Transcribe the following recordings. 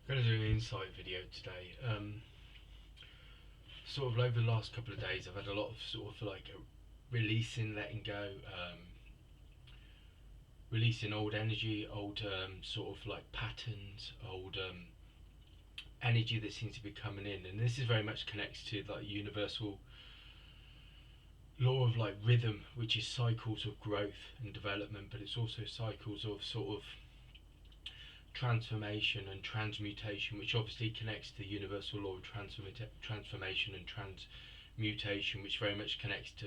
Going to do an insight video today. Sort of over the last couple of days, I've had a lot of sort of like releasing, letting go, releasing old energy, old sort of like patterns, old energy that seems to be coming in, and this is very much connected to like universal law of like rhythm, which is cycles of growth and development, but it's also cycles of sort of transformation and transmutation, which obviously connects to the universal law of transformation and transmutation, which very much connects to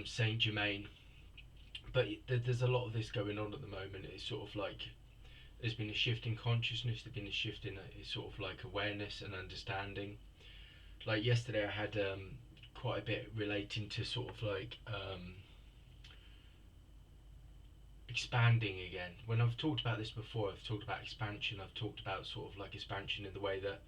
Saint Germain. But there's a lot of this going on at the moment. It's sort of like there's been a shift in consciousness, there's been a shift in sort of like awareness and understanding. Like yesterday, I had quite a bit relating to sort of like expanding again. When I've talked about this before, I've talked about expansion. I've talked about sort of like expansion in the way that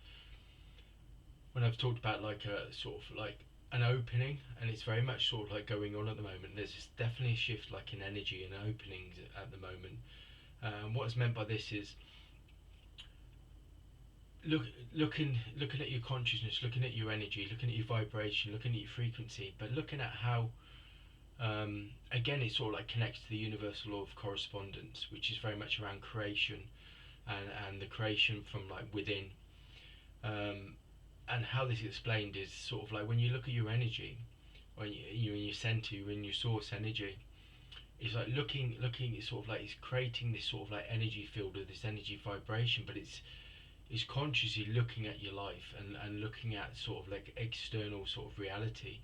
when I've talked about like a sort of like an opening, and it's very much sort of like going on at the moment. There's definitely a shift like in energy and openings at the moment. What is meant by this is looking at your consciousness, looking at your energy, looking at your vibration, looking at your frequency, but looking at how again it sort of like connects to the universal law of correspondence, which is very much around creation and the creation from like within. And how this is explained is sort of like when you look at your energy, when you're in your center, you're in your source energy. It's like looking. It's sort of like it's creating this sort of like energy field or this energy vibration, but it's consciously looking at your life and looking at sort of like external sort of reality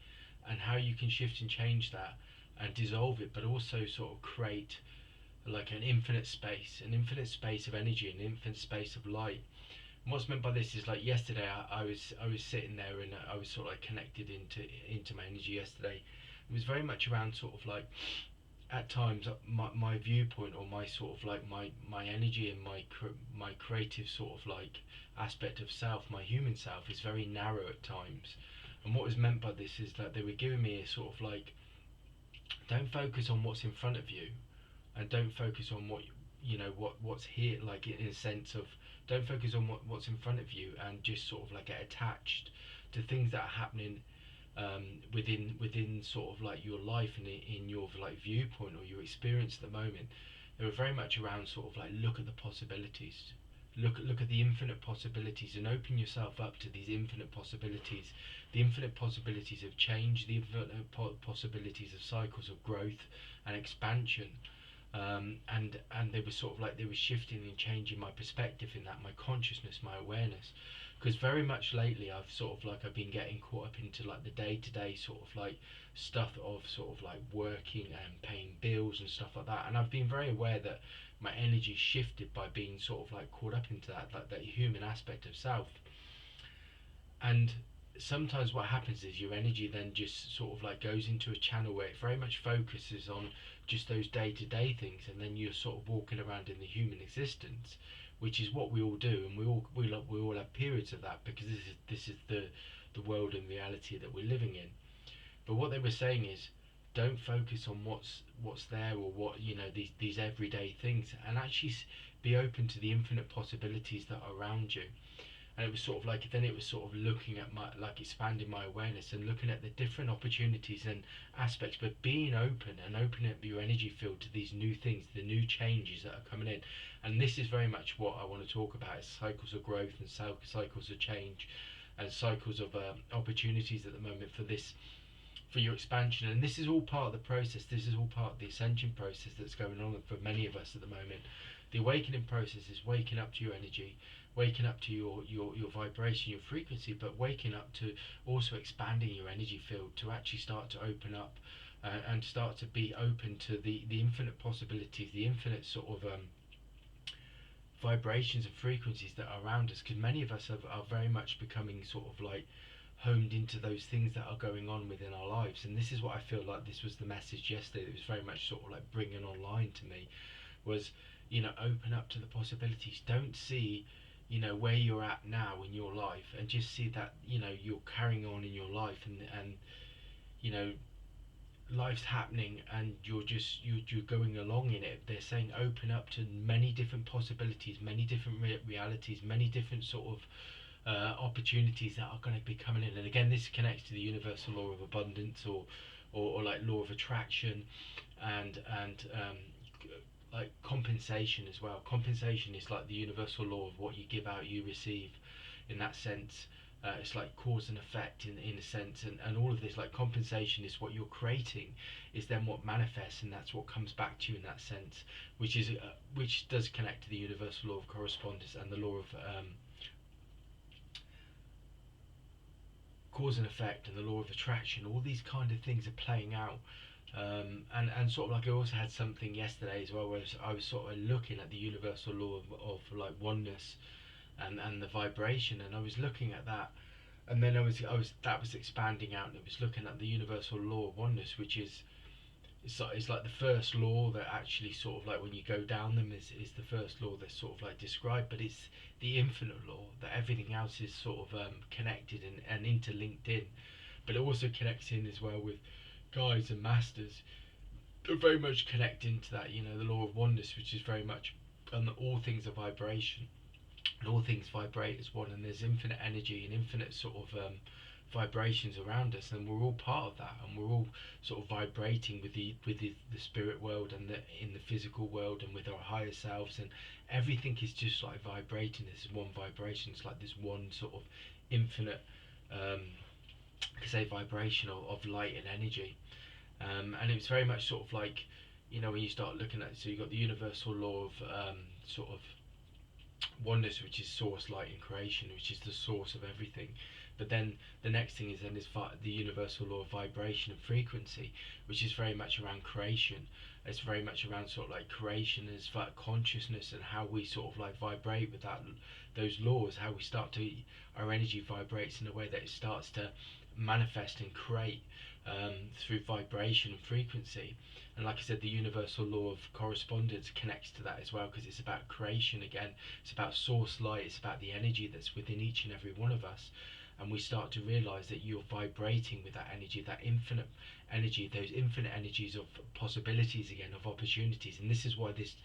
and how you can shift and change that and dissolve it, but also sort of create like an infinite space of energy, an infinite space of light. And what's meant by this is like yesterday, I was sitting there and I was sort of like connected into my energy yesterday. It was very much around sort of like at times my viewpoint or my sort of like my energy and my creative sort of like aspect of self, my human self, is very narrow at times. And what was meant by this is that they were giving me a sort of like, don't focus on what's in front of you, and don't focus on what what's here, like in a sense of don't focus on what's in front of you and just sort of like get attached to things that are happening within sort of like your life and in your like viewpoint or your experience at the moment. They were very much around sort of like look at the possibilities, look at the infinite possibilities and open yourself up to these infinite possibilities, the infinite possibilities of change, the infinite possibilities of cycles of growth and expansion. And they were sort of like they were shifting and changing my perspective in that, my consciousness, my awareness. Because very much lately I've sort of like I've been getting caught up into like the day-to-day sort of like stuff of sort of like working and paying bills and stuff like that, and I've been very aware that my energy shifted by being sort of like caught up into that, like that human aspect of self. And sometimes what happens is your energy then just sort of like goes into a channel where it very much focuses on just those day-to-day things, and then you're sort of walking around in the human existence, which is what we all do, and we all have periods of that because this is the world and reality that we're living in. But what they were saying is, don't focus on what's there or what these everyday things, and actually be open to the infinite possibilities that are around you. And it was sort of like then it was sort of looking at my like expanding my awareness and looking at the different opportunities and aspects, but being open and opening up your energy field to these new things, the new changes that are coming in. And this is very much what I want to talk about: is cycles of growth and cycles of change and cycles of opportunities at the moment for this, for your expansion. And this is all part of the process. This is all part of the ascension process that's going on for many of us at the moment. The awakening process is waking up to your energy, waking up to your vibration, your frequency, but waking up to also expanding your energy field to actually start to open up and start to be open to the infinite possibilities, the infinite sort of vibrations and frequencies that are around us. Because many of us are very much becoming sort of like honed into those things that are going on within our lives. And this is what I feel like this was the message yesterday that was very much sort of like bringing online to me was, open up to the possibilities. Don't see where you're at now in your life, and just see that you're carrying on in your life, and you know life's happening and you're going along in it. They're saying open up to many different possibilities, many different realities, many different sort of opportunities that are going to be coming in. And again, this connects to the universal law of abundance, or like law of attraction, and like compensation as well. Compensation is like the universal law of what you give out, you receive. In that sense, it's like cause and effect in a sense, and all of this, like compensation is what you're creating, is then what manifests, and that's what comes back to you in that sense, which does connect to the universal law of correspondence and the law of cause and effect and the law of attraction. All these kind of things are playing out. And sort of like I also had something yesterday as well where I was sort of looking at the universal law of like oneness and the vibration, and I was looking at that, and then I was that was expanding out, and it was looking at the universal law of oneness, which is it's like the first law that actually sort of like when you go down them is the first law that's sort of like described, but it's the infinite law that everything else is sort of connected and interlinked in. But it also connects in as well with guides and masters. They're very much connecting to that, the law of oneness, which is very much all things are vibration, and all things vibrate as one, and there's infinite energy and infinite sort of vibrations around us, and we're all part of that, and we're all sort of vibrating with the spirit world and in the physical world and with our higher selves, and everything is just like vibrating. This one vibration. It's like this one sort of infinite say vibration of light and energy, and it's very much sort of like when you start looking at it, so you've got the universal law of sort of oneness, which is source, light, and creation, which is the source of everything. But then the next thing is the universal law of vibration and frequency, which is very much around creation. It's very much around sort of like creation as consciousness, and how we sort of like vibrate with those laws, how we start to, our energy vibrates in a way that it starts to manifest and create through vibration and frequency. And like I said, the universal law of correspondence connects to that as well, because it's about creation again. It's about source light. It's about the energy that's within each and every one of us, and we start to realize that you're vibrating with that energy, that infinite energy, those infinite energies of possibilities again, of opportunities. And this is why this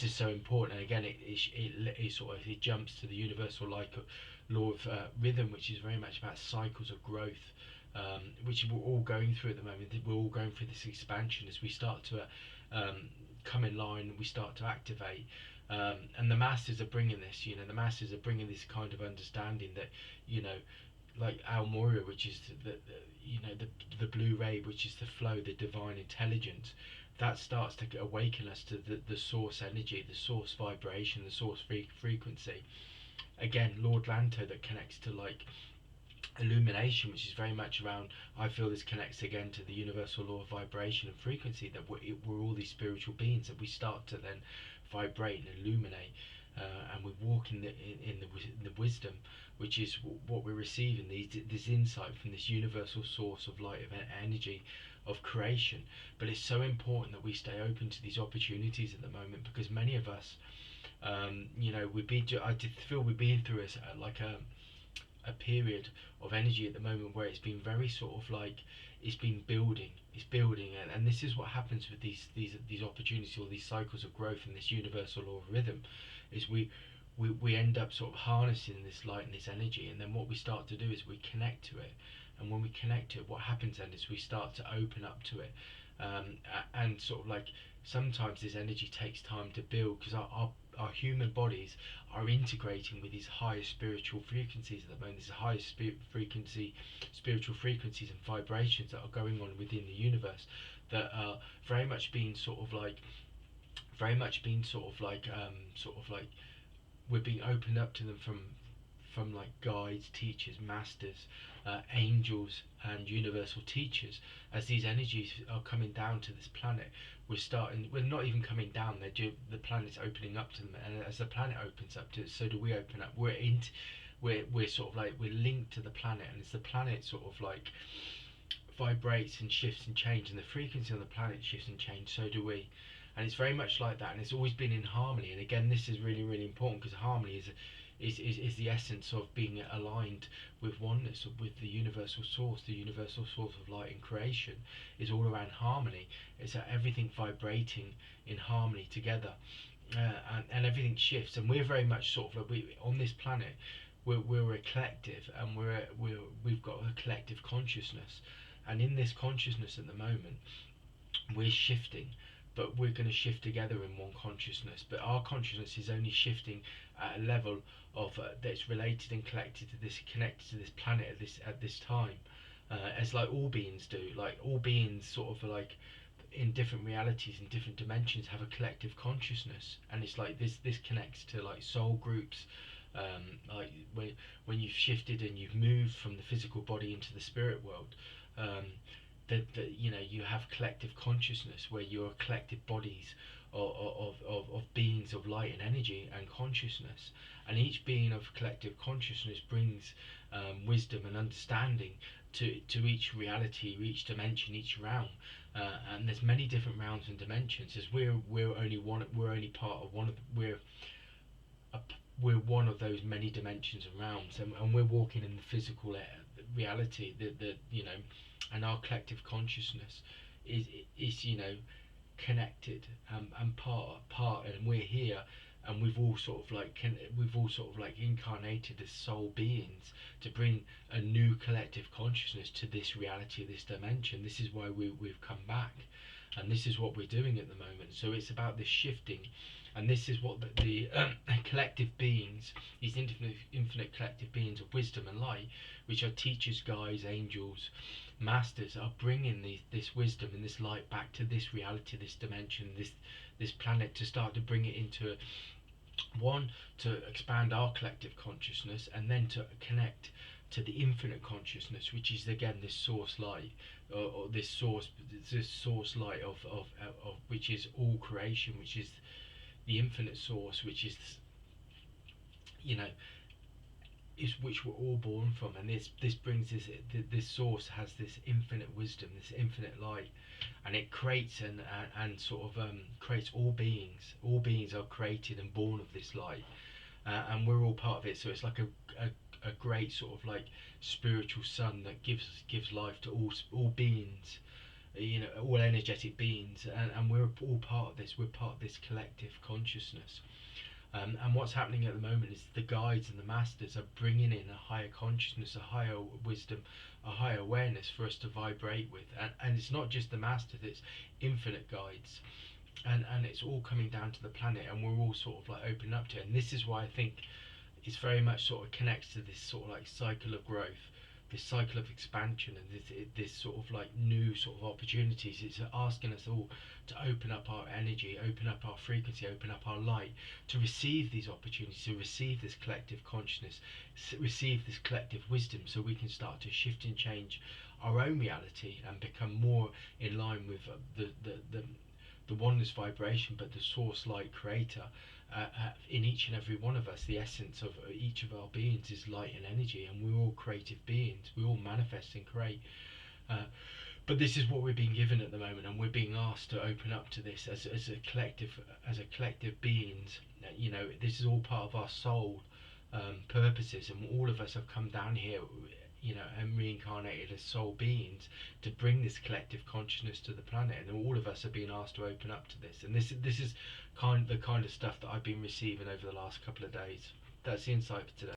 is so important. And again, it sort of jumps to the universal law of rhythm, which is very much about cycles of growth, which we're all going through at the moment. We're all going through this expansion as we start to come in line, we start to activate. And the masters are bringing this, the masters are bringing this kind of understanding that, like Al Moria, which is the blue ray, which is the flow, the divine intelligence, that starts to awaken us to the source energy, the source vibration, the source frequency. Again, Lord Lanto, that connects to like illumination, which is very much around, I feel this connects again to the universal law of vibration and frequency, that we're all these spiritual beings, that we start to then vibrate and illuminate, and we walk in the wisdom, which is what we're receiving, this insight from this universal source of light, of energy, of creation. But it's so important that we stay open to these opportunities at the moment, because many of us, I did feel we've been through a period of energy at the moment where it's been very sort of like it's building, and this is what happens with these opportunities, or these cycles of growth, and this universal law of rhythm, is we end up sort of harnessing this light and this energy, and then what we start to do is we connect to it, and when we connect to it, what happens then is we start to open up to it, and sort of like sometimes this energy takes time to build, because our human bodies are integrating with these higher spiritual frequencies at the moment. These higher spiritual frequencies and vibrations that are going on within the universe, that are very much being sort of like we're being opened up to them from like guides, teachers, masters, angels, and universal teachers. As these energies are coming down to this planet, we're not even coming down, the planet's opening up to them, and as the planet opens up to it, so do we open up. We're sort of like, we're linked to the planet, and as the planet sort of like vibrates and shifts and changes, and the frequency on the planet shifts and changes, so do we. And it's very much like that, and it's always been in harmony. And again, this is really, really important, because harmony is the essence of being aligned with oneness, with the universal source. The universal source of light and creation is all around harmony. It's everything vibrating in harmony together, and everything shifts. And we're very much sort of like, on this planet, we're a collective, and we've got a collective consciousness, and in this consciousness at the moment, we're shifting, but we're going to shift together in one consciousness. But our consciousness is only shifting at a level of that's related and collected to this, connected to this planet at this time, as like all beings do. Like all beings, sort of like in different realities and different dimensions, have a collective consciousness, and it's like this connects to like soul groups. Like when you've shifted and you've moved from the physical body into the spirit world, that you know, you have collective consciousness where you are collective bodies of beings of light and energy and consciousness, and each being of collective consciousness brings wisdom and understanding to each reality, each dimension, each realm, and there's many different realms and dimensions. As we're only one, we're only part of one of we're one of those many dimensions and realms, and we're walking in the physical reality, the you know, and our collective consciousness is you know, connected, and part, and we're here, and we've all sort of like incarnated as soul beings to bring a new collective consciousness to this reality, this dimension. This is why we've come back, and this is what we're doing at the moment. So it's about this shifting, and this is what the collective beings, these infinite collective beings of wisdom and light, which are teachers, guides, angels, masters, are bringing this wisdom and this light back to this reality, this dimension, this planet, to start to bring it into one, to expand our collective consciousness, and then to connect to the infinite consciousness, which is again this source light, or this source light of which is all creation, which is the infinite source, which is, you know, is which we're all born from. And this brings this source has this infinite wisdom, this infinite light, and it creates and sort of creates all beings. All beings are created and born of this light, and we're all part of it. So it's like a great sort of like spiritual sun that gives life to all beings, you know, all energetic beings, and we're all part of this. We're part of this collective consciousness. And what's happening at the moment is the guides and the masters are bringing in a higher consciousness, a higher wisdom, a higher awareness for us to vibrate with. And it's not just the masters, it's infinite guides. And it's all coming down to the planet, and we're all sort of like opening up to it. And this is why I think it's very much sort of connects to this sort of like cycle of growth, this cycle of expansion, and this sort of like new sort of opportunities. It's asking us all to open up our energy, open up our frequency, open up our light, to receive these opportunities, to receive this collective consciousness, receive this collective wisdom, so we can start to shift and change our own reality and become more in line with the oneness vibration, but the source light creator. In each and every one of us, the essence of each of our beings is light and energy, and we're all creative beings. We all manifest and create. But this is what we're being given at the moment, and we're being asked to open up to this as a collective beings. You know, this is all part of our soul purposes, and all of us have come down here, you know, and reincarnated as soul beings to bring this collective consciousness to the planet, and all of us are being asked to open up to this. And this is the kind of stuff that I've been receiving over the last couple of days. That's the insight for today.